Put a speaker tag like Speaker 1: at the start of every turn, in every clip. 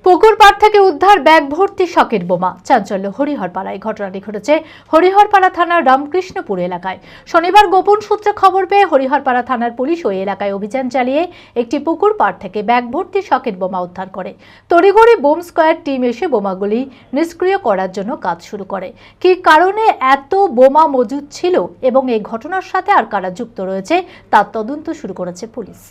Speaker 1: পুকুর পাড় থেকে উদ্ধার ব্যাগ ভর্তি শকেট বোমা। চাঞ্চল্য হরিহরপাড়ায়। ঘটনাটি ঘটেছে হরিহরপাড়া থানার রামকৃষ্ণপুর এলাকায়। শনিবার গোপন সূত্রে খবর পেয়ে হরিহরপাড়া থানার পুলিশ ওই এলাকায় অভিযান চালিয়ে একটি পুকুর পাড় থেকে ব্যাগ ভর্তি শকেট বোমা উদ্ধার করে। তড়িঘড়ি বোম স্কোয়াড টিম এসে বোমাগুলি নিষ্ক্রিয় করার জন্য কাজ শুরু করে। কী কারণে এত বোমা মজুদ ছিল এবং এই ঘটনার সাথে আর কারা যুক্ত রয়েছে তার তদন্ত শুরু করেছে পুলিশ।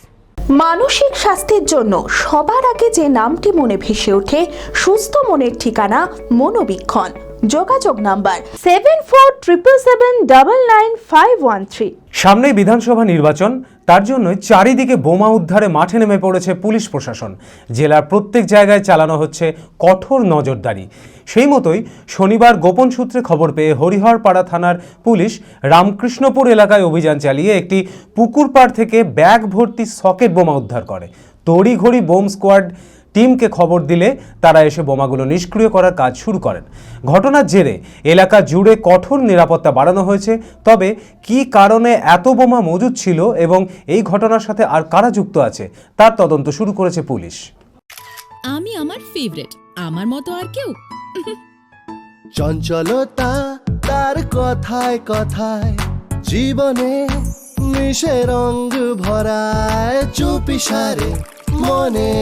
Speaker 2: মানসিক স্বাস্থ্যের জন্য সবার আগে যে নামটি মনে ভেসে ওঠে, সুস্থ মনের ঠিকানা মনোবীক্ষণ। যোগাযোগ নাম্বার 7477799513।
Speaker 3: সামনেই বিধানসভা নির্বাচন, তার জন্য চারিদিকে বোমা উদ্ধারে মাঠে নেমে পড়েছে পুলিশ প্রশাসন। জেলার প্রত্যেক জায়গায় চালানো হচ্ছে কঠোর নজরদারি। সেই মতোই শনিবার গোপন সূত্রে খবর পেয়ে হরিহরপাড়া থানার পুলিশ রামকৃষ্ণপুর এলাকায় অভিযান চালিয়ে একটি পুকুর পাড় থেকে ব্যাগ ভর্তি সকেট বোমা উদ্ধার করে। তড়িঘড়ি বোম স্কোয়াড টিমকে খবর দিলে তারা এসে বোমাগুলো নিষ্ক্রিয় করার কাজ শুরু করেন। ঘটনার জেরে এলাকা জুড়ে কঠোর নিরাপত্তা বাড়ানো হয়েছে। তবে কী কারণে এত বোমা মজুদ ছিল এবং এই ঘটনার সাথে আর কারা যুক্ত আছে তার তদন্ত শুরু করেছে পুলিশ।
Speaker 4: আমি আমার ফেভারিট, আমার মতো আর কেউ।
Speaker 5: চঞ্চলতা তার কথায় কথায় জীবনে মিশে রঙ ভরায়, চুপি সারে মনে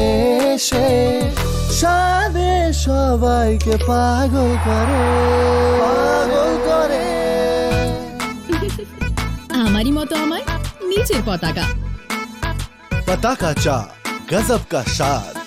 Speaker 5: সে সাদে সবাইকে পাগল করে, পাগল করে।
Speaker 4: আমারই মতো আমার নিজের পতাকা।
Speaker 5: पता का चा गजब का शाद।